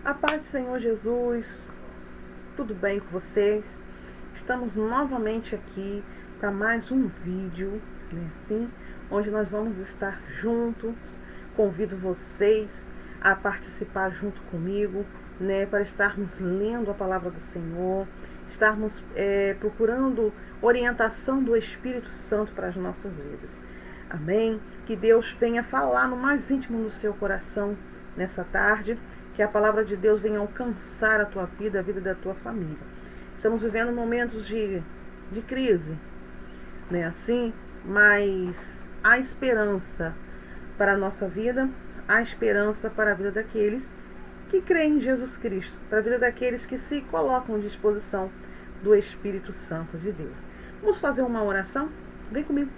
A paz do Senhor Jesus, tudo bem com vocês? Estamos novamente aqui para mais um vídeo, assim, onde nós vamos estar juntos. Convido vocês a participar junto comigo, para estarmos lendo a palavra do Senhor, estarmos procurando orientação do Espírito Santo para as nossas vidas. Amém? Que Deus venha falar no mais íntimo do seu coração nessa tarde, que a palavra de Deus venha alcançar a tua vida, a vida da tua família. Estamos vivendo momentos de crise, assim, mas há esperança para a nossa vida, há esperança para a vida daqueles que creem em Jesus Cristo, para a vida daqueles que se colocam à disposição do Espírito Santo de Deus. Vamos fazer uma oração? Vem comigo.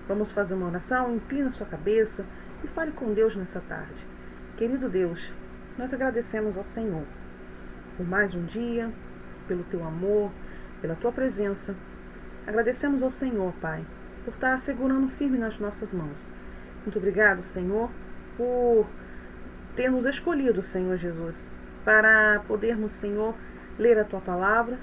Vamos fazer uma oração, inclina sua cabeça e fale com Deus nessa tarde. Querido Deus, nós agradecemos ao Senhor por mais um dia, pelo teu amor, pela tua presença. Agradecemos ao Senhor, Pai, por estar segurando firme nas nossas mãos. Muito obrigado, Senhor, por ter nos escolhido, Senhor Jesus, para podermos, Senhor, ler a tua palavra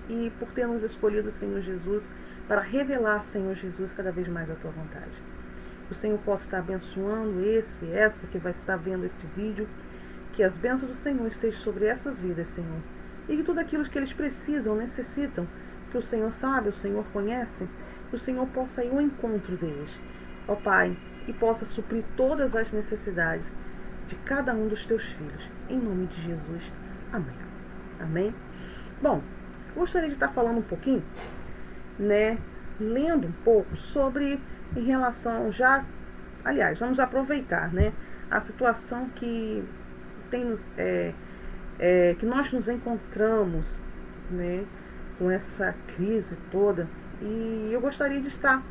e por ter nos escolhido, Senhor Jesus, para revelar, Senhor Jesus, cada vez mais a tua vontade. Que o Senhor possa estar abençoando essa que vai estar vendo este vídeo, que as bênçãos do Senhor estejam sobre essas vidas, Senhor, e que tudo aquilo que eles precisam, necessitam, que o Senhor sabe, o Senhor conhece, que o Senhor possa ir ao encontro deles, ó Pai, e possa suprir todas as necessidades de cada um dos teus filhos, em nome de Jesus. Amém. Amém? Bom, gostaria de estar falando um pouquinho, lendo um pouco sobre, em relação vamos aproveitar, a situação que que nós nos encontramos, com essa crise toda, e eu gostaria de estar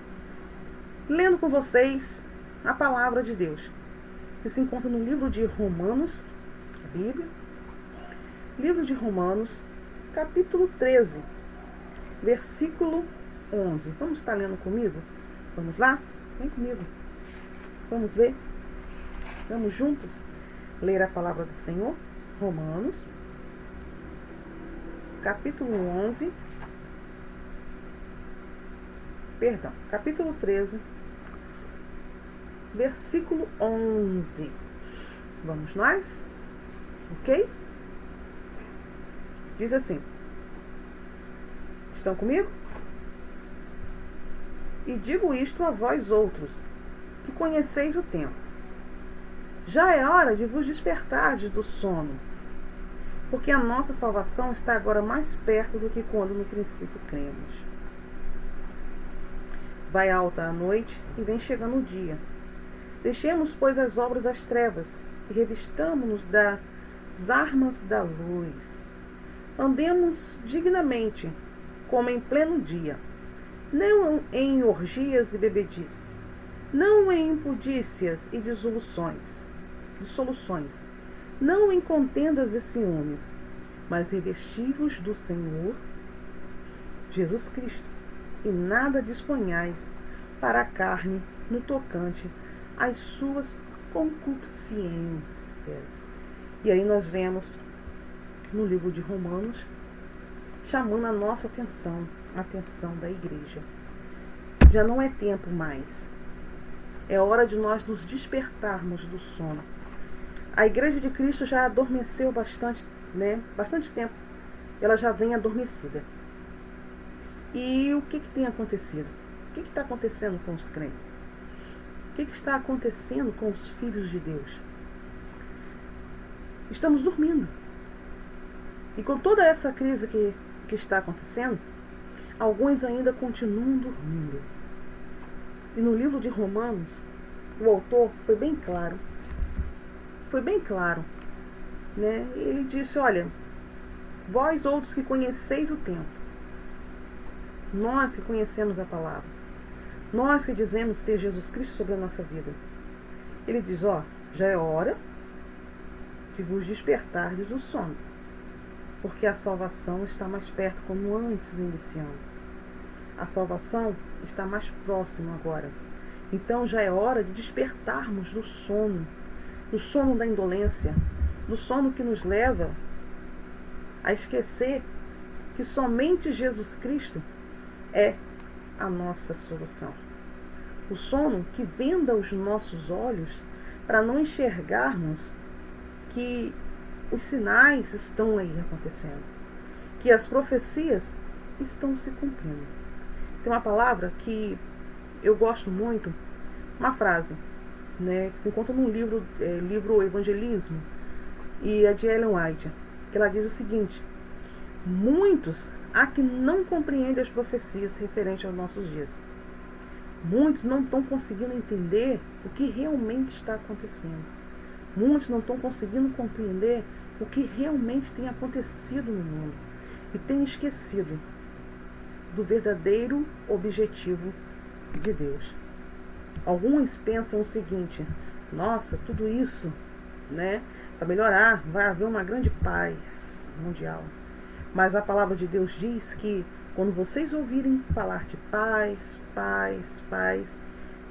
lendo com vocês a palavra de Deus, que se encontra no livro de Romanos, a Bíblia, livro de Romanos, capítulo 13, versículo 11. Vamos estar lendo comigo? Vamos lá? Vem comigo. Vamos ver? Vamos juntos ler a palavra do Senhor. Romanos, capítulo 11. Capítulo 13, versículo 11. Vamos nós? Ok? Diz assim. Estão comigo? E digo isto a vós outros, que conheceis o tempo. Já é hora de vos despertardes do sono, porque a nossa salvação está agora mais perto do que quando no princípio cremos. Vai alta a noite e vem chegando o dia. Deixemos, pois, as obras das trevas e revistamo-nos das armas da luz. Andemos dignamente, como em pleno dia, não em orgias e bebedices, não em impudícias e dissoluções, não em contendas e ciúmes, mas revesti-vos do Senhor Jesus Cristo, e nada disponhais para a carne no tocante às suas concupiscências. E aí nós vemos no livro de Romanos, chamando a nossa atenção, a atenção da igreja. Já não é tempo mais. É hora de nós nos despertarmos do sono. A igreja de Cristo já adormeceu bastante tempo. Ela já vem adormecida. E o que tem acontecido? O que está acontecendo com os crentes? O que está acontecendo com os filhos de Deus? Estamos dormindo. E com toda essa crise que está acontecendo, alguns ainda continuam dormindo. E no livro de Romanos, o autor foi bem claro. Ele disse, olha, vós outros que conheceis o tempo, nós que conhecemos a palavra, nós que dizemos ter Jesus Cristo sobre a nossa vida, ele diz, já é hora de vos despertardes do sono, porque a salvação está mais perto, como antes iniciamos. A salvação está mais próxima agora. Então já é hora de despertarmos do sono da indolência, do sono que nos leva a esquecer que somente Jesus Cristo é a nossa solução. O sono que venda os nossos olhos para não enxergarmos que os sinais estão aí acontecendo, que as profecias estão se cumprindo. Tem uma palavra que eu gosto muito, uma frase, que se encontra num livro Evangelismo, e é de Ellen White, que ela diz o seguinte: muitos há que não compreendem as profecias referentes aos nossos dias. Muitos não estão conseguindo entender o que realmente está acontecendo. Muitos não estão conseguindo compreender o que realmente tem acontecido no mundo e têm esquecido do verdadeiro objetivo de Deus. Alguns pensam o seguinte: nossa, tudo isso, para melhorar, vai haver uma grande paz mundial. Mas a palavra de Deus diz que quando vocês ouvirem falar de paz, paz, paz,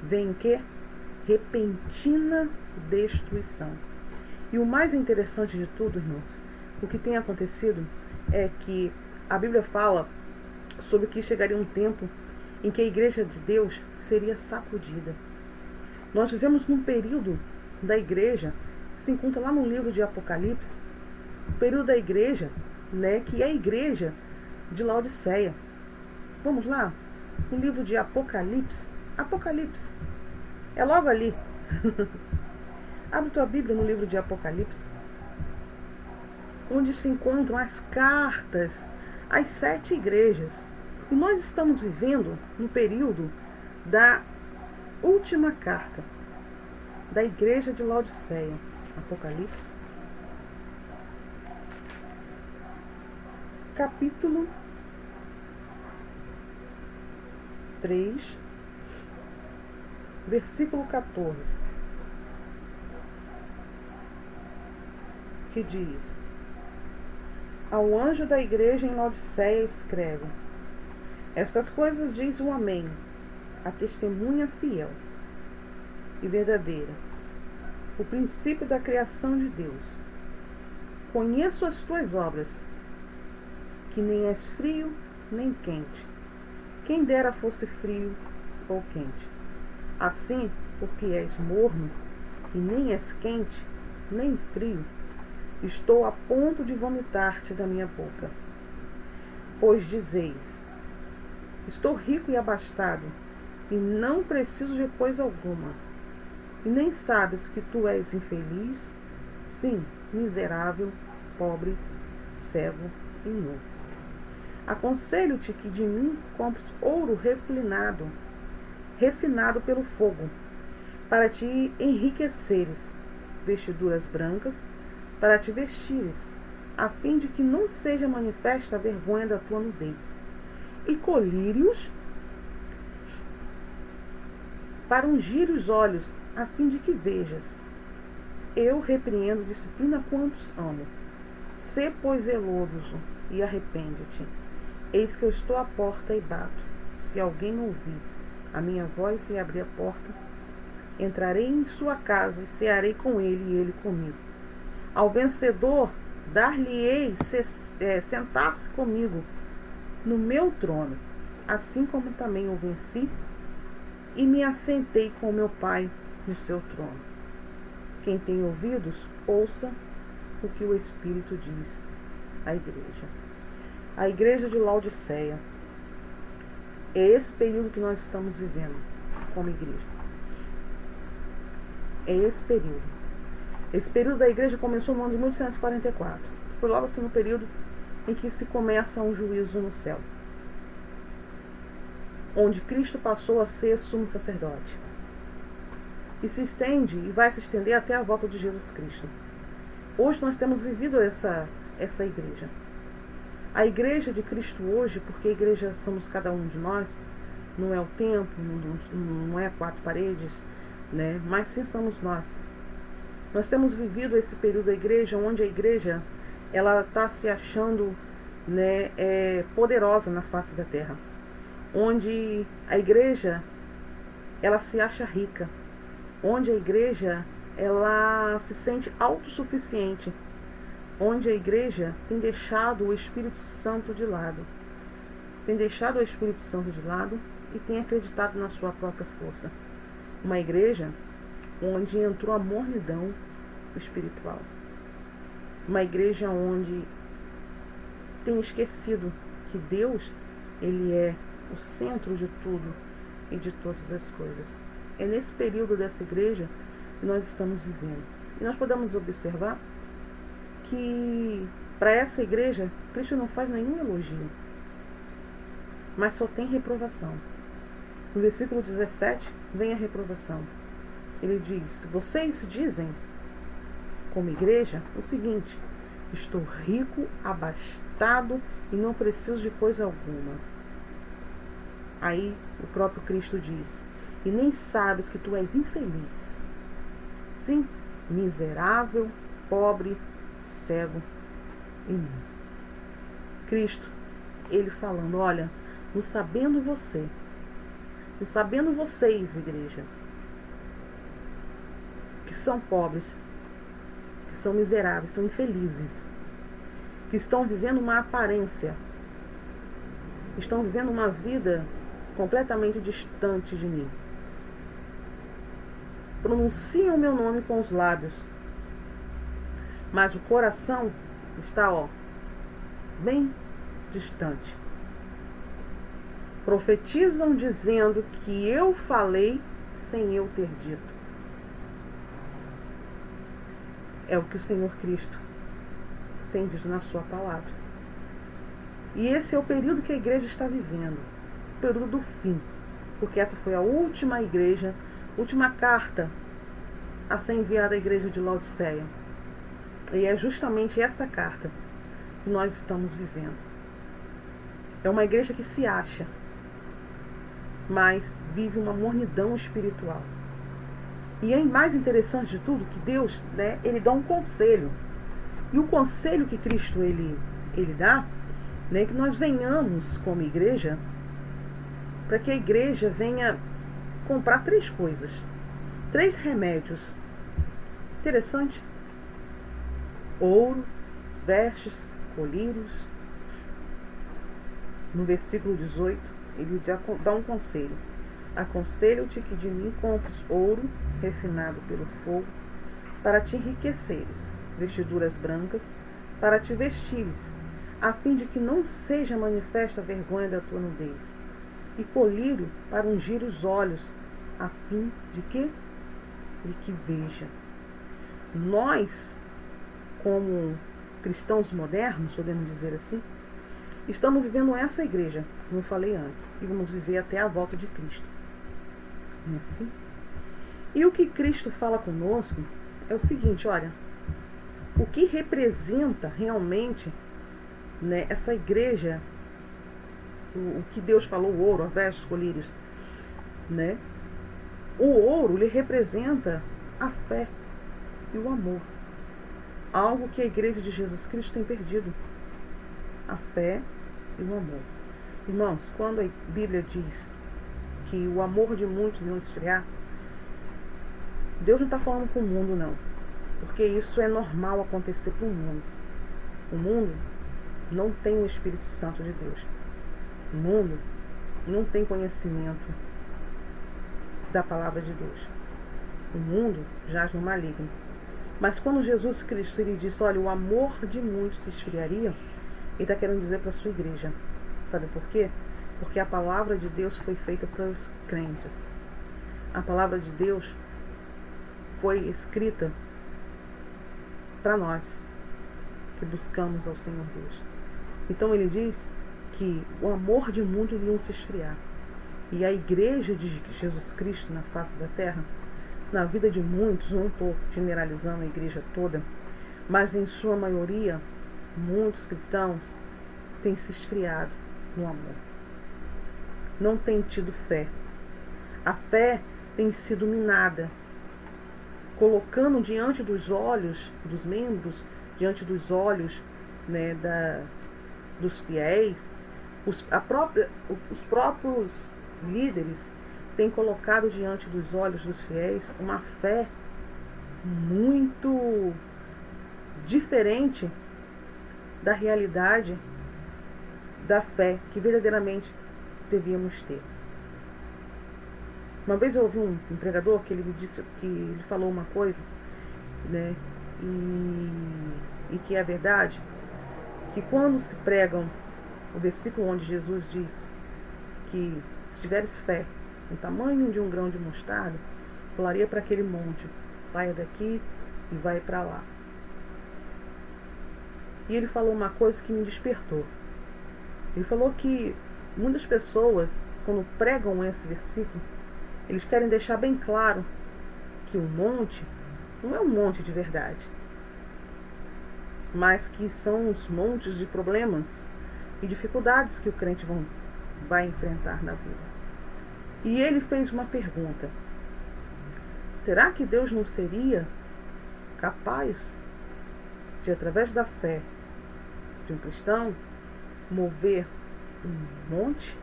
vem o quê? Repentina destruição. E o mais interessante de tudo, irmãos, o que tem acontecido é que a Bíblia fala sobre que chegaria um tempo em que a igreja de Deus seria sacudida. Nós vivemos num período da igreja, que se encontra lá no livro de Apocalipse, o período da igreja, que é a igreja de Laodiceia. Vamos lá? No livro de Apocalipse. Apocalipse. É logo ali. Abre tua Bíblia no livro de Apocalipse, onde se encontram as cartas às 7 igrejas. E nós estamos vivendo no período da última carta da igreja de Laodiceia. Apocalipse, capítulo 3, versículo 14, que diz: ao anjo da igreja em Laodiceia escreve: estas coisas diz o Amém, a testemunha fiel e verdadeira, o princípio da criação de Deus. Conheço as tuas obras, que nem és frio nem quente. Quem dera fosse frio ou quente. Assim, porque és morno e nem és quente nem frio, estou a ponto de vomitar-te da minha boca. Pois dizeis: estou rico e abastado, e não preciso de coisa alguma. E nem sabes que tu és infeliz, sim, miserável, pobre, cego e nu. Aconselho-te que de mim compres ouro refinado pelo fogo, para te enriqueceres, vestiduras brancas, para te vestires, a fim de que não seja manifesta a vergonha da tua nudez, e colírios para ungir os olhos, a fim de que vejas. Eu repreendo, disciplina quantos amo. Sê, pois, zeloso e arrepende-te. Eis que eu estou à porta e bato. Se alguém ouvir a minha voz e abrir a porta, entrarei em sua casa e cearei com ele e ele comigo. Ao vencedor dar-lhe-ei sentar-se comigo no meu trono, assim como também o venci e me assentei com meu Pai no seu trono. Quem tem ouvidos, ouça o que o Espírito diz à igreja. A igreja de Laodiceia. É esse período que nós estamos vivendo como igreja. É esse período. Esse período da igreja começou no ano de 1844. Foi logo assim no período em que se começa um juízo no céu, onde Cristo passou a ser sumo sacerdote. E se estende e vai se estender até a volta de Jesus Cristo. Hoje nós temos vivido essa igreja. A igreja de Cristo hoje, porque a igreja somos cada um de nós, não é o templo, não é 4 paredes, mas sim somos nós. Nós temos vivido esse período da igreja, onde a igreja ela está se achando poderosa na face da terra. Onde a igreja ela se acha rica. Onde a igreja ela se sente autossuficiente, onde a igreja tem deixado o Espírito Santo de lado. Tem deixado o Espírito Santo de lado e tem acreditado na sua própria força. Uma igreja onde entrou a mornidão espiritual. Uma igreja onde tem esquecido que Deus, Ele é o centro de tudo e de todas as coisas. É nesse período dessa igreja que nós estamos vivendo. E nós podemos observar que para essa igreja, Cristo não faz nenhum elogio, mas só tem reprovação. No versículo 17, vem a reprovação. Ele diz: vocês dizem, como igreja, o seguinte: estou rico, abastado e não preciso de coisa alguma. Aí o próprio Cristo diz: e nem sabes que tu és infeliz. Sim, miserável, pobre, cego e nu. Cristo, Ele falando: olha, não sabendo você, não sabendo vocês, igreja, que são pobres, que são miseráveis, são infelizes, que estão vivendo uma aparência, estão vivendo uma vida completamente distante de mim. Pronunciam o meu nome com os lábios, mas o coração está, bem distante. Profetizam dizendo que eu falei sem eu ter dito. É o que o Senhor Cristo tem dito na sua palavra. E esse é o período que a igreja está vivendo, o período do fim, porque essa foi a última igreja, última carta a ser enviada à igreja de Laodiceia. E é justamente essa carta que nós estamos vivendo. É uma igreja que se acha, mas vive uma mornidão espiritual. E é mais interessante de tudo que Deus, Ele dá um conselho. E o conselho que Cristo ele dá, que nós venhamos como igreja, para que a igreja venha comprar 3 coisas, 3 remédios. Interessante. Ouro, vestes, colírios. No versículo 18, ele já dá um conselho. Aconselho-te que de mim compres ouro refinado pelo fogo, para te enriqueceres, vestiduras brancas, para te vestires, a fim de que não seja manifesta a vergonha da tua nudez, e colírio para ungir os olhos, a fim de que veja. Nós, como cristãos modernos, podemos dizer assim, estamos vivendo essa igreja, como eu falei antes, e vamos viver até a volta de Cristo. Não é assim? E o que Cristo fala conosco é o seguinte: olha, o que representa realmente, essa igreja, o que Deus falou, o ouro, a vestes, colírios, o ouro, ele representa a fé e o amor, algo que a igreja de Jesus Cristo tem perdido, a fé e o amor. Irmãos, quando a Bíblia diz que o amor de muitos vai esfriar, Deus não está falando com o mundo, não, porque isso é normal acontecer para o mundo. O mundo não tem o Espírito Santo de Deus. O mundo não tem conhecimento da palavra de Deus. O mundo jaz no maligno. Mas quando Jesus Cristo ele disse: olha, o amor de muitos se esfriaria, ele está querendo dizer para a sua igreja. Sabe por quê? Porque a palavra de Deus foi feita para os crentes. A palavra de Deus foi escrita para nós que buscamos ao Senhor Deus. Então ele diz que o amor de muitos iria se esfriar. E a igreja de Jesus Cristo na face da terra, na vida de muitos, não estou generalizando a igreja toda, mas em sua maioria, muitos cristãos têm se esfriado no amor. Não têm tido fé. A fé tem sido minada, colocando diante dos olhos dos membros, diante dos olhos dos fiéis, os próprios líderes têm colocado diante dos olhos dos fiéis uma fé muito diferente da realidade da fé que verdadeiramente devíamos ter. Uma vez eu ouvi um pregador que ele me disse que ele falou uma coisa, né? E que é verdade, que quando se pregam o versículo onde Jesus diz que se tiveres fé no tamanho de um grão de mostarda, falaria para aquele monte, saia daqui e vai para lá. E ele falou uma coisa que me despertou. Ele falou que muitas pessoas, quando pregam esse versículo, eles querem deixar bem claro que o monte não é um monte de verdade, mas que são os montes de problemas e dificuldades que o crente vai enfrentar na vida. E ele fez uma pergunta: será que Deus não seria capaz de, através da fé de um cristão, mover um monte?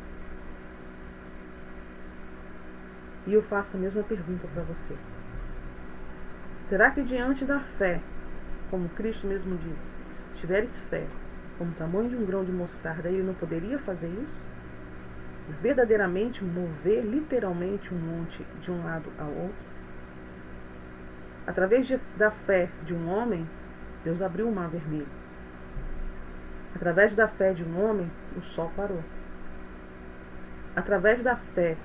E eu faço a mesma pergunta para você. Será que diante da fé, como Cristo mesmo disse, se tiveres fé como o tamanho de um grão de mostarda, ele não poderia fazer isso? Verdadeiramente mover literalmente um monte de um lado ao outro? Através da fé de um homem, Deus abriu o mar vermelho. Através da fé de um homem, o sol parou. Através da fé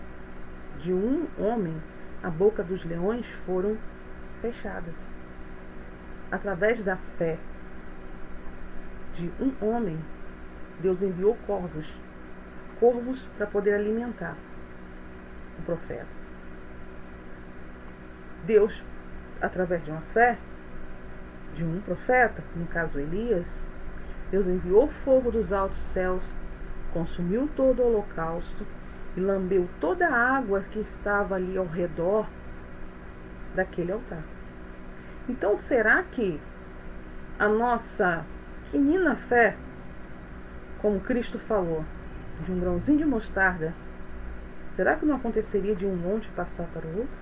de um homem, a boca dos leões foram fechadas. Através da fé de um homem, Deus enviou corvos para poder alimentar o profeta. Deus, através de uma fé de um profeta, no caso Elias, Deus enviou fogo dos altos céus, consumiu todo o holocausto e lambeu toda a água que estava ali ao redor daquele altar. Então, será que a nossa pequenina fé, como Cristo falou, de um grãozinho de mostarda, será que não aconteceria de um monte passar para o outro?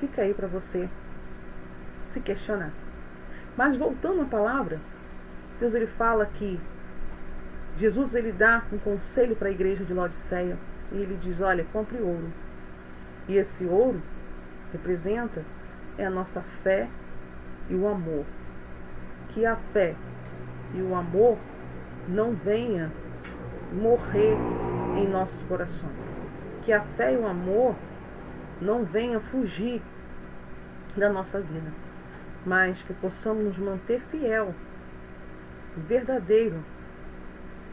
Fica aí para você se questionar. Mas voltando à palavra, Deus ele fala que Jesus ele dá um conselho para a igreja de Laodiceia e ele diz: olha, compre ouro. E esse ouro representa a nossa fé e o amor. Que a fé e o amor não venha morrer em nossos corações. Que a fé e o amor não venha fugir da nossa vida, mas que possamos nos manter fiel, verdadeiro,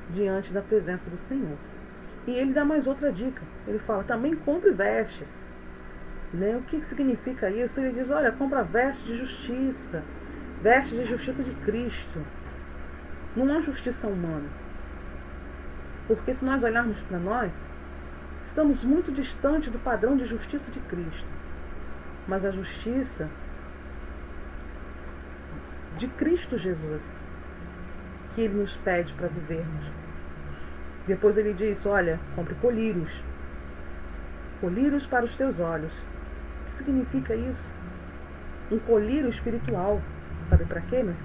diante da presença do Senhor. E ele dá mais outra dica. Ele fala, também compre vestes. Né? O que significa isso? Ele diz, olha, compra vestes de justiça de Cristo, não é justiça humana. Porque se nós olharmos para nós, estamos muito distante do padrão de justiça de Cristo. Mas a justiça de Cristo Jesus, que ele nos pede para vivermos. Depois ele diz, olha, compre colírios para os teus olhos. O que significa isso? Um colírio espiritual. Sabe para quê, meu?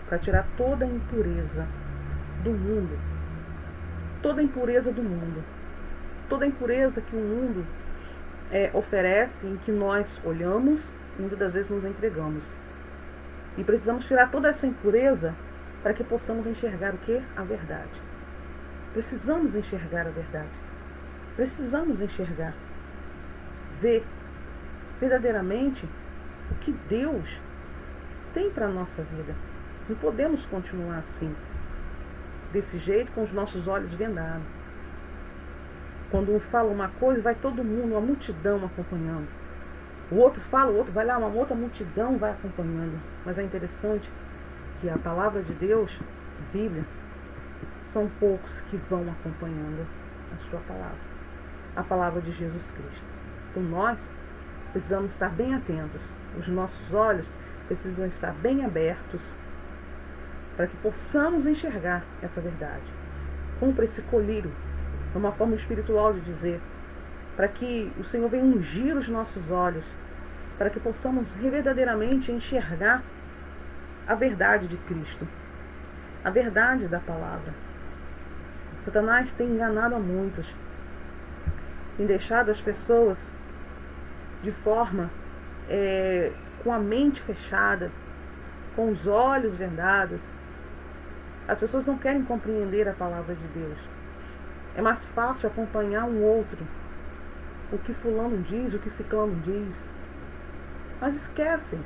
Para tirar toda a impureza do mundo. Toda a impureza do mundo. Toda a impureza que o mundo oferece, em que nós olhamos e muitas das vezes nos entregamos. E precisamos tirar toda essa impureza para que possamos enxergar o quê? A verdade. Precisamos enxergar a verdade. Precisamos enxergar. Ver verdadeiramente o que Deus tem para a nossa vida. Não podemos continuar assim, desse jeito, com os nossos olhos vendados. Quando um fala uma coisa, vai todo mundo, uma multidão acompanhando. O outro fala, o outro vai lá, uma outra multidão vai acompanhando. Mas é interessante que a palavra de Deus, a Bíblia, são poucos que vão acompanhando a sua palavra. A palavra de Jesus Cristo. Então nós precisamos estar bem atentos. Os nossos olhos precisam estar bem abertos para que possamos enxergar essa verdade. Compre esse colírio, é uma forma espiritual de dizer, para que o Senhor venha ungir os nossos olhos para que possamos verdadeiramente enxergar a verdade de Cristo, a verdade da palavra. Satanás tem enganado a muitos, tem deixado as pessoas de forma com a mente fechada, com os olhos vendados. As pessoas não querem compreender a palavra de Deus. É mais fácil acompanhar um outro, o que fulano diz, o que ciclano diz. Mas esquecem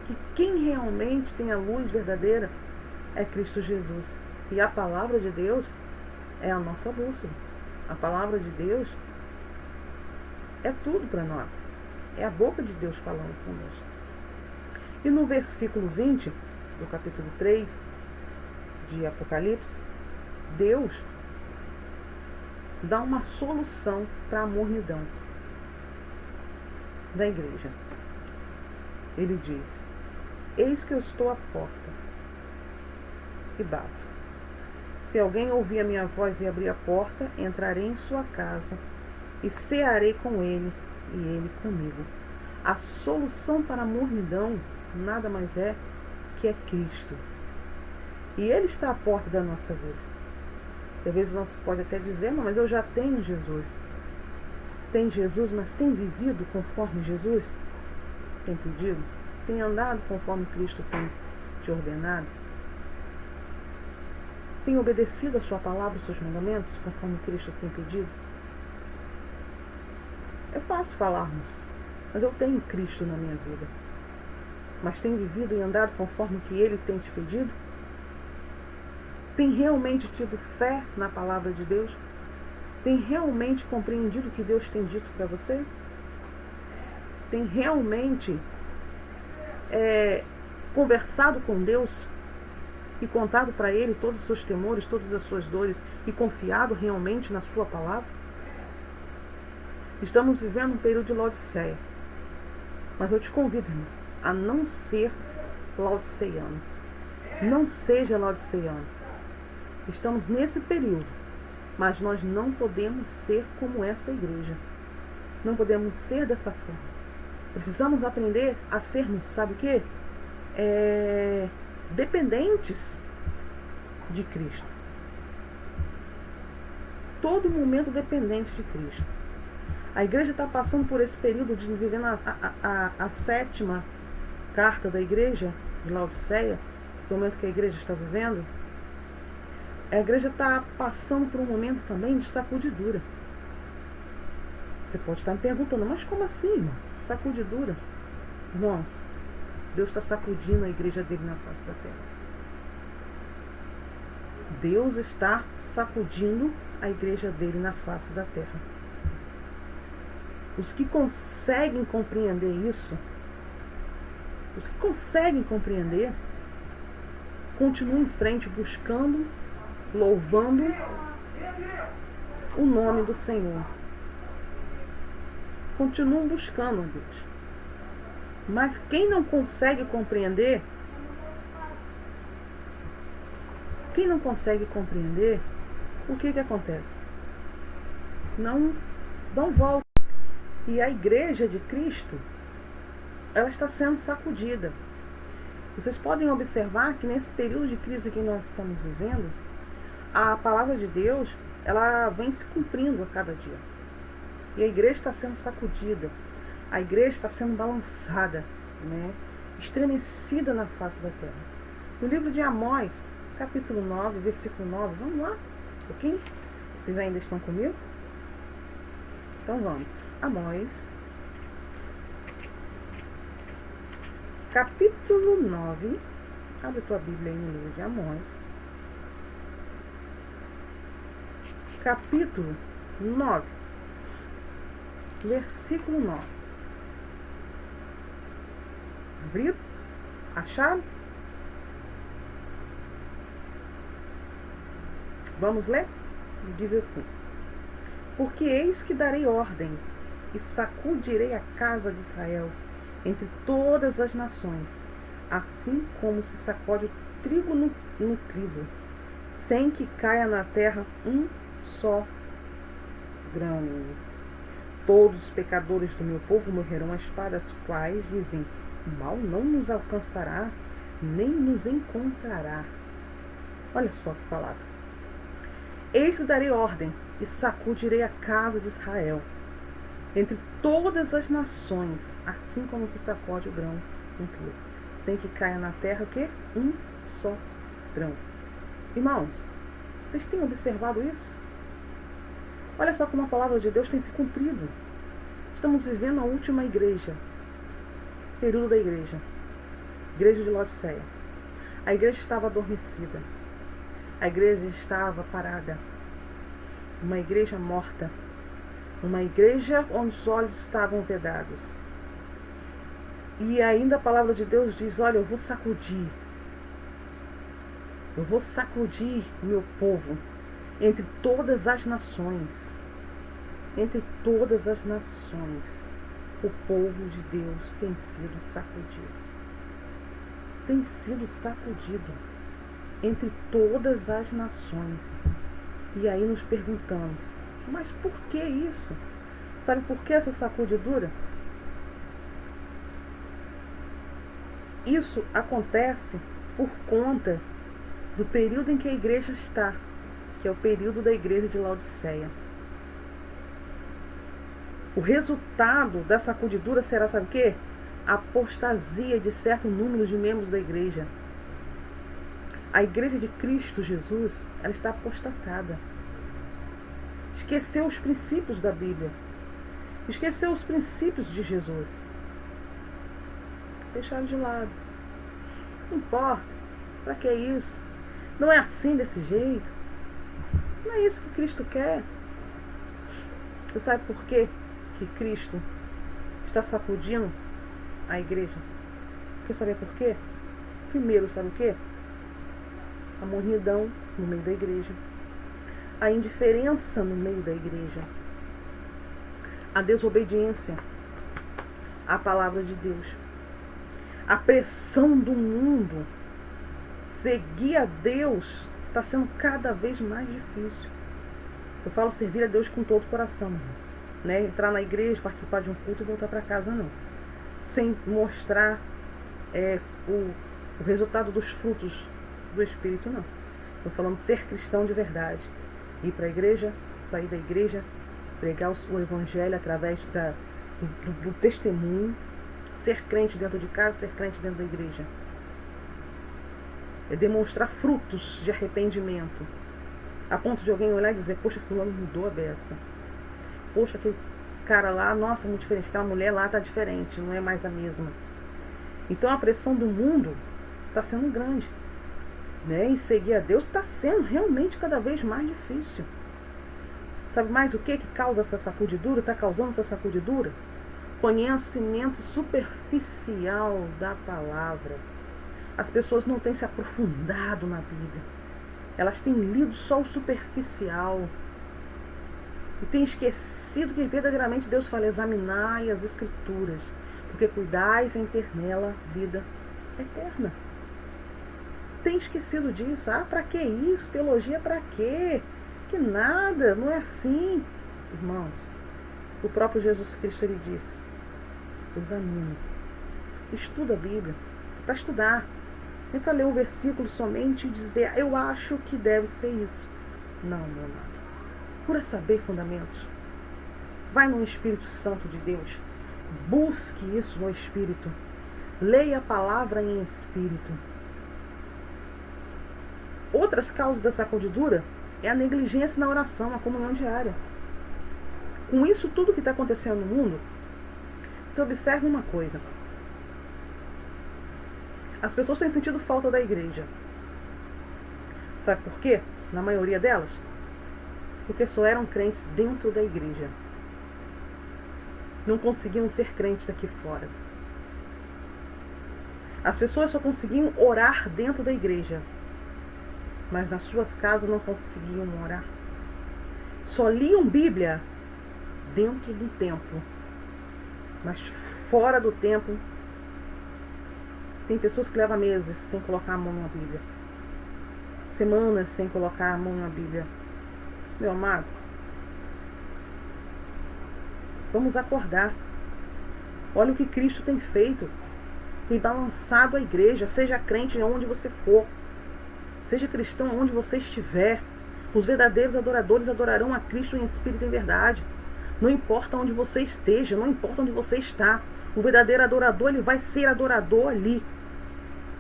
que quem realmente tem a luz verdadeira é Cristo Jesus. E a palavra de Deus é a nossa bússola. A palavra de Deus é tudo para nós. É a boca de Deus falando conosco. E no versículo 20 do capítulo 3 de Apocalipse, Deus dá uma solução para a mornidão da igreja. Ele diz: eis que eu estou à porta e bato. Se alguém ouvir a minha voz e abrir a porta, entrarei em sua casa e cearei com ele e ele comigo. A solução para a mornidão nada mais é que é Cristo. E Ele está à porta da nossa vida. E às vezes nós pode até dizer: não, mas eu já tenho Jesus. Tem Jesus, mas tem vivido conforme Jesus tem pedido? Tem andado conforme Cristo tem te ordenado? Tem obedecido a sua palavra, os seus mandamentos, conforme Cristo tem pedido? É fácil falarmos, mas eu tenho Cristo na minha vida. Mas tem vivido e andado conforme o que Ele tem te pedido? Tem realmente tido fé na palavra de Deus? Tem realmente compreendido o que Deus tem dito para você? Tem realmente conversado com Deus e contado para Ele todos os seus temores, todas as suas dores e confiado realmente na sua palavra? Estamos vivendo um período de Laodiceia. Mas eu te convido, irmão, a não ser laodiceiano. Não seja laodiceiano. Estamos nesse período, mas nós não podemos ser como essa igreja. Não podemos ser dessa forma. Precisamos aprender a sermos, sabe o quê? Dependentes de Cristo. Todo momento dependente de Cristo. A igreja está passando por esse período de vivendo a sétima carta da igreja de Laodiceia, no momento que a igreja está vivendo. A igreja está passando por um momento também de sacudidura. Você pode estar me perguntando: mas como assim, irmão? Sacudidura? Irmãos, Deus está sacudindo a igreja dele na face da terra. Deus está sacudindo a igreja dele na face da terra. Os que conseguem compreender isso, os que conseguem compreender, continuam em frente buscando, louvando o nome do Senhor. Continuam buscando a Deus. Mas quem não consegue compreender, o que acontece? Não volta. E a igreja de Cristo, ela está sendo sacudida. Vocês podem observar que nesse período de crise que nós estamos vivendo, a palavra de Deus, ela vem se cumprindo a cada dia. E a igreja está sendo sacudida. A igreja está sendo balançada, né? Estremecida na face da terra. No livro de Amós, capítulo 9, versículo 9. Vamos lá? Um pouquinho? Vocês ainda estão comigo? Então vamos. Amós, capítulo 9. Abre tua Bíblia aí no livro de Amós. Capítulo 9. Versículo 9. Abriu? Acharam? Vamos ler? Diz assim: porque eis que darei ordens e sacudirei a casa de Israel entre todas as nações, assim como se sacode o trigo no crivo, sem que caia na terra um só grão. Todos os pecadores do meu povo morrerão à espada, as quais dizem: o mal não nos alcançará, nem nos encontrará. Olha só que palavra. Eis que darei ordem e sacudirei a casa de Israel entre todas as nações, assim como se sacode o grão com trigo, sem que caia na terra o quê? Um só grão. Irmãos, vocês têm observado isso? Olha só como a palavra de Deus tem se cumprido. Estamos vivendo a última igreja, período da igreja de Laodiceia. A igreja estava adormecida. A igreja estava parada. Uma igreja morta. Uma igreja onde os olhos estavam vedados. E ainda a palavra de Deus diz: olha, eu vou sacudir. Eu vou sacudir o meu povo entre todas as nações. Entre todas as nações, o povo de Deus tem sido sacudido. Tem sido sacudido entre todas as nações. E aí nos perguntamos: mas por que isso? Sabe por que essa sacudidura? Isso acontece por conta do período em que a igreja está, que é o período da igreja de Laodiceia. O resultado da sacudidura será, sabe o quê? A apostasia de certo número de membros da igreja. A igreja de Cristo Jesus, ela está apostatada. Esqueceu os princípios da Bíblia. Esqueceu os princípios de Jesus. Deixaram de lado. Não importa. Para que isso? Não é assim, desse jeito. Não é isso que Cristo quer. Você sabe por quê que Cristo está sacudindo a igreja? Quer saber por quê? Primeiro, sabe o quê? A mornidão no meio da igreja. A indiferença no meio da igreja. A desobediência à palavra de Deus. A pressão do mundo. Seguir a Deus está sendo cada vez mais difícil. Eu falo servir a Deus com todo o coração. Né? Entrar na igreja, participar de um culto e voltar para casa, não. Sem mostrar o resultado dos frutos do Espírito, não. Estou falando ser cristão de verdade. Ir para a igreja, sair da igreja, pregar o evangelho através do testemunho, ser crente dentro de casa, ser crente dentro da igreja. É demonstrar frutos de arrependimento, a ponto de alguém olhar e dizer: poxa, fulano mudou a beça. Poxa, aquele cara lá, nossa, muito diferente. Aquela mulher lá está diferente, não é mais a mesma. Então a pressão do mundo está sendo grande. Né? E seguir a Deus está sendo realmente cada vez mais difícil. Sabe mais o que causa essa sacudidura? Está causando essa sacudidura? Conhecimento superficial da palavra. As pessoas não têm se aprofundado na Bíblia. Elas têm lido só o superficial. E têm esquecido que verdadeiramente Deus fala: examinai as Escrituras, porque cuidais em ter nela vida eterna. Tem esquecido disso. Ah, para que isso? Teologia para quê? Que nada, não é assim. Irmãos, o próprio Jesus Cristo, ele disse: examine. Estuda a Bíblia. Para estudar. Nem para ler um versículo somente e dizer: eu acho que deve ser isso. Não, meu amado. Procura saber fundamentos. Vai no Espírito Santo de Deus. Busque isso no Espírito. Leia a palavra em Espírito. Outras causas da sacudidura é a negligência na oração, a comunhão diária. Com isso tudo que está acontecendo no mundo, você observa uma coisa. As pessoas têm sentido falta da igreja. Sabe por quê? Na maioria delas? Porque só eram crentes dentro da igreja. Não conseguiam ser crentes aqui fora. As pessoas só conseguiam orar dentro da igreja, mas nas suas casas não conseguiam orar. Só liam Bíblia dentro do templo, mas fora do templo. Tem pessoas que levam meses sem colocar a mão na Bíblia. Semanas sem colocar a mão na Bíblia. Meu amado, Vamos acordar. Olha o que Cristo tem feito. Tem balançado a igreja. Seja crente onde você for. Seja cristão onde você estiver. Os verdadeiros adoradores adorarão a Cristo em espírito e em verdade. Não importa onde você esteja, não importa onde você está. O verdadeiro adorador, ele vai ser adorador ali.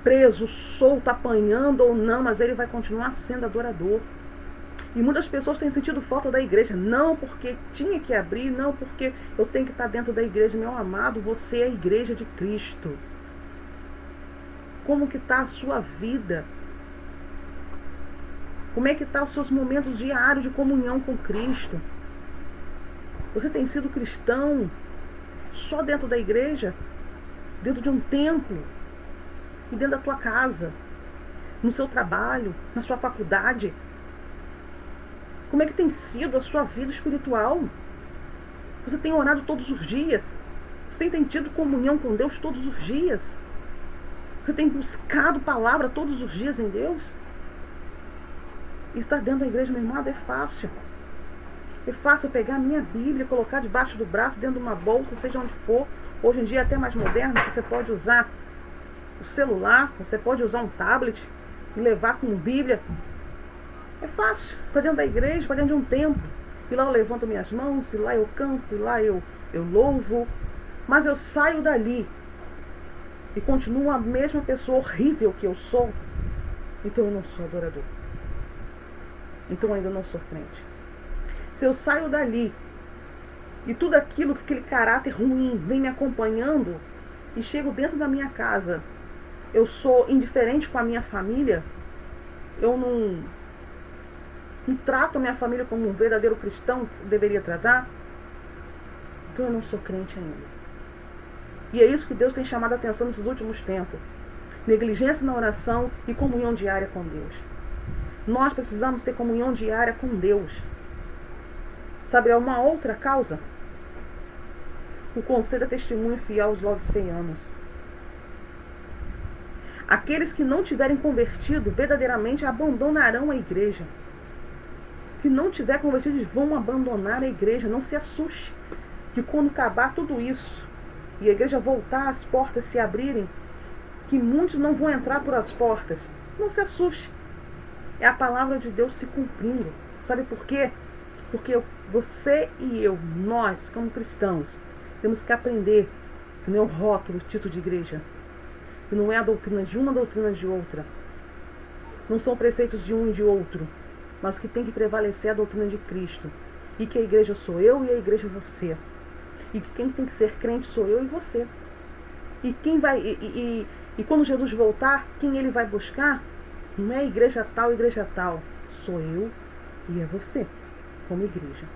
Preso, solto, apanhando ou não, mas ele vai continuar sendo adorador. E muitas pessoas têm sentido falta da igreja. Não porque tinha que abrir, não porque eu tenho que estar dentro da igreja. Meu amado, você é a igreja de Cristo. Como que está a sua vida? Como é que estão os seus momentos diários de comunhão com Cristo? Você tem sido cristão só dentro da igreja? Dentro de um templo? E dentro da tua casa? No seu trabalho? Na sua faculdade? Como é que tem sido a sua vida espiritual? Você tem orado todos os dias? Você tem tido comunhão com Deus todos os dias? Você tem buscado palavra todos os dias em Deus? Estar dentro da igreja, meu irmão, é fácil. É fácil eu pegar a minha Bíblia, colocar debaixo do braço, dentro de uma bolsa, seja onde for. Hoje em dia é até mais moderno, você pode usar o celular, você pode usar um tablet e levar com Bíblia. É fácil, para dentro da igreja, para dentro de um templo. E lá eu levanto minhas mãos, e lá eu canto, e lá eu louvo. Mas eu saio dali e continuo a mesma pessoa horrível que eu sou. Então eu não sou adorador. Então eu ainda não sou crente. Se eu saio dali e tudo aquilo, aquele caráter ruim vem me acompanhando e chego dentro da minha casa, eu sou indiferente com a minha família, eu não trato a minha família como um verdadeiro cristão deveria tratar, então eu não sou crente ainda. E é isso que Deus tem chamado a atenção nesses últimos tempos. Negligência na oração e comunhão diária com Deus. Nós precisamos ter comunhão diária com Deus. Sabe, é uma outra causa. O conselho é testemunho fiel aos laudiceanos. Aqueles que não tiverem convertido verdadeiramente abandonarão a igreja. Que não tiver convertido, eles vão abandonar a igreja. Não se assuste que quando acabar tudo isso e a igreja voltar, as portas se abrirem, que muitos não vão entrar por as portas. Não se assuste. É a palavra de Deus se cumprindo. Sabe por quê? Porque você e eu, nós, como cristãos, temos que aprender que não é o rótulo, o título de igreja. Que não é a doutrina de uma, a doutrina de outra. Não são preceitos de um e de outro. Mas que tem que prevalecer a doutrina de Cristo. E que a igreja sou eu e a igreja é você. E que quem tem que ser crente sou eu e você. E quem vai e quando Jesus voltar, quem ele vai buscar? Não é igreja tal. Sou eu e é você, como igreja.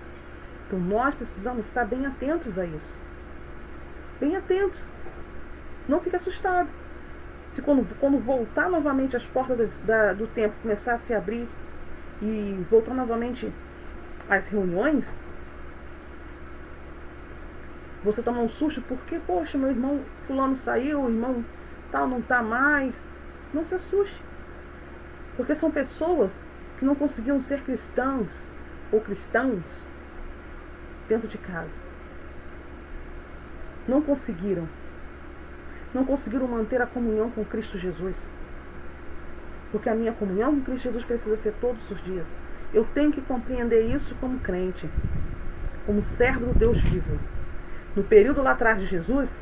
Então nós precisamos estar bem atentos a isso. Bem atentos. Não fique assustado. Se quando voltar novamente as portas do templo começar a se abrir e voltar novamente às reuniões, você toma um susto porque, poxa, meu irmão fulano saiu, o irmão tal não está mais. Não se assuste. Porque são pessoas que não conseguiam ser cristãos ou cristãos dentro de casa. Não conseguiram. Não conseguiram manter a comunhão com Cristo Jesus. Porque a minha comunhão com Cristo Jesus precisa ser todos os dias. Eu tenho que compreender isso como crente, como servo do Deus vivo. No período lá atrás de Jesus,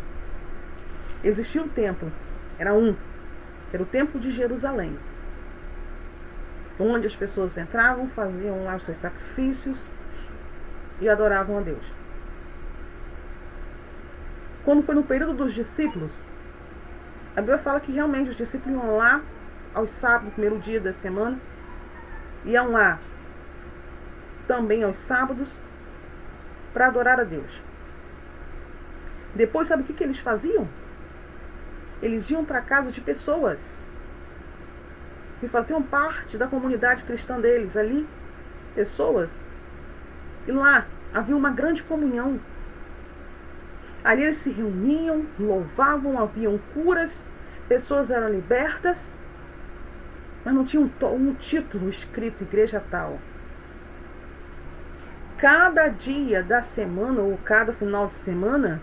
existia um templo. Era o templo de Jerusalém. Onde as pessoas entravam, faziam lá os seus sacrifícios e adoravam a Deus. Quando foi no período dos discípulos, a Bíblia fala que realmente os discípulos iam lá aos sábados, no primeiro dia da semana, iam lá também aos sábados para adorar a Deus. Depois, sabe o que eles faziam? Eles iam para a casa de pessoas que faziam parte da comunidade cristã deles ali, pessoas, e lá havia uma grande comunhão. Ali eles se reuniam, louvavam, haviam curas, pessoas eram libertas, mas não tinha um título escrito igreja tal. cada dia da semana ou cada final de semana,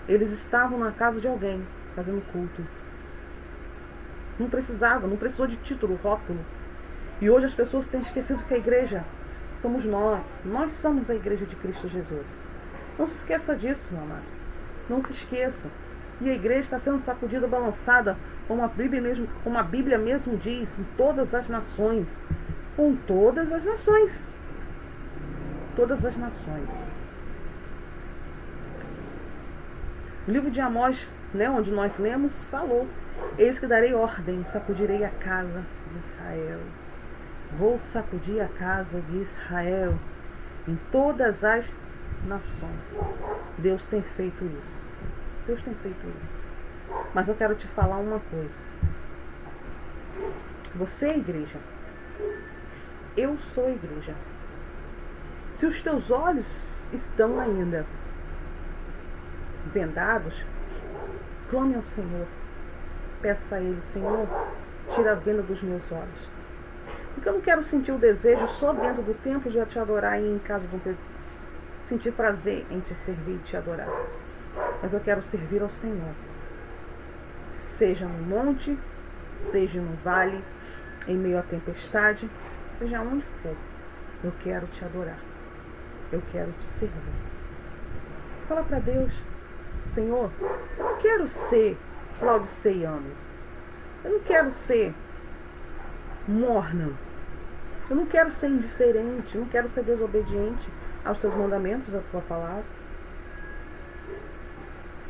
eles estavam na casa de alguém, fazendo culto. Não precisou de título, rótulo. E hoje as pessoas têm esquecido que a igreja somos nós. Nós somos a igreja de Cristo Jesus. Não se esqueça disso, meu amado. Não se esqueça. E a igreja está sendo sacudida, balançada, como a Bíblia mesmo diz, em todas as nações. Com todas as nações. Todas as nações. O livro de Amós, onde nós lemos, falou: eis que darei ordem, sacudirei a casa de Israel. Vou sacudir a casa de Israel em todas as nações. Deus tem feito isso. Deus tem feito isso. Mas eu quero te falar uma coisa. Você é igreja. Eu sou igreja. Se os teus olhos estão ainda vendados, clame ao Senhor. Peça a Ele: Senhor, tira a venda dos meus olhos. Porque eu não quero sentir o desejo só dentro do templo de te adorar e em casa do sentir prazer em te servir e te adorar. Mas eu quero servir ao Senhor. Seja no monte, seja no vale, em meio à tempestade, seja onde for, eu quero te adorar. Eu quero te servir. Fala para Deus: Senhor, eu não quero ser laodiceiano. Eu não quero ser morna. Eu não quero ser indiferente. Eu não quero ser desobediente aos teus mandamentos, à tua palavra.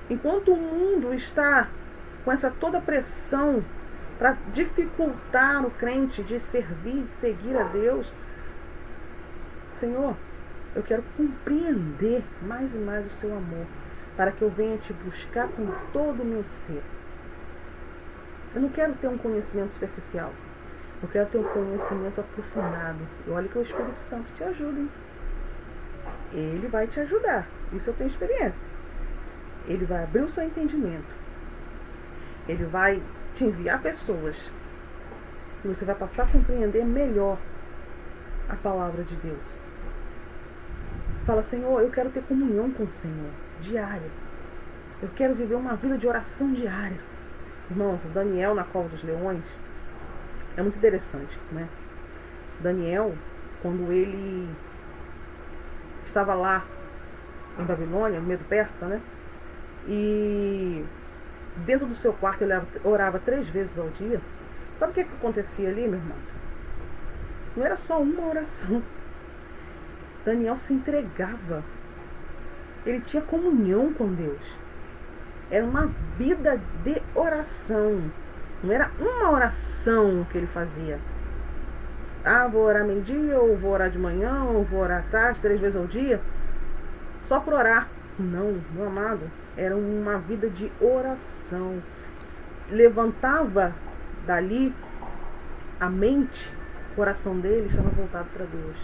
Enquanto o mundo está com essa toda pressão para dificultar o crente de servir, de seguir a Deus, Senhor, eu quero compreender mais e mais o seu amor, para que eu venha te buscar com todo o meu ser. Eu não quero ter um conhecimento superficial. Eu quero ter um conhecimento aprofundado. E olha que o Espírito Santo te ajuda, hein? Ele vai te ajudar. Isso eu tenho experiência. Ele vai abrir o seu entendimento. Ele vai te enviar pessoas. E você vai passar a compreender melhor a palavra de Deus. Fala: Senhor, eu quero ter comunhão com o Senhor, diária. Eu quero viver uma vida de oração diária. Irmãos, Daniel na cova dos leões é muito interessante, né? Daniel, quando ele estava lá em Babilônia, no meio do Persa, né? E dentro do seu quarto ele orava 3 vezes ao dia. Sabe o que acontecia ali, meu irmão? Não era só uma oração. Daniel se entregava. Ele tinha comunhão com Deus. Era uma vida de oração. Não era uma oração que ele fazia. Vou orar meio-dia, ou vou orar de manhã, ou vou orar à tarde, 3 vezes ao dia. Só por orar. Não, meu amado. Era uma vida de oração. Levantava dali a mente, o coração dele estava voltado para Deus.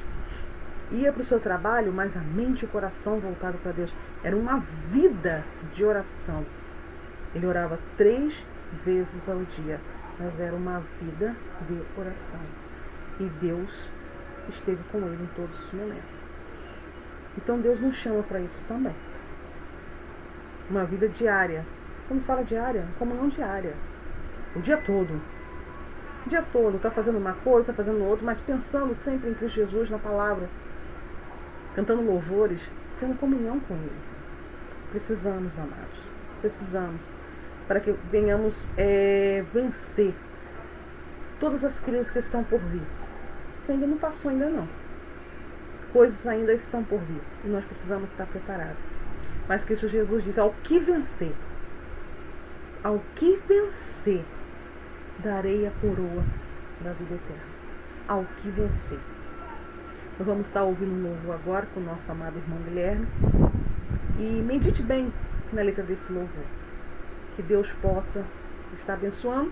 Ia para o seu trabalho, mas a mente e o coração voltado para Deus. Era uma vida de oração. Ele orava 3 vezes ao dia, mas era uma vida de oração. E Deus esteve com ele em todos os momentos. Então Deus nos chama para isso também. Uma vida diária. Quando fala diária, comunhão diária. O dia todo. O dia todo. Está fazendo uma coisa, está fazendo outra, mas pensando sempre em Cristo Jesus, na palavra. Cantando louvores, tendo comunhão com Ele. Precisamos, amados. Precisamos. Para que venhamos vencer todas as crises que estão por vir. Que ainda não passou, ainda não. Coisas ainda estão por vir. E nós precisamos estar preparados. Mas Cristo Jesus diz: ao que vencer, darei a coroa da vida eterna. Ao que vencer. Nós vamos estar ouvindo um louvor agora com o nosso amado irmão Guilherme. E medite bem na letra desse louvor. Que Deus possa estar abençoando,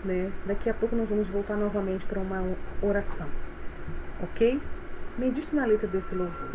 né? Daqui a pouco nós vamos voltar novamente para uma oração. Ok? Medite na letra desse louvor.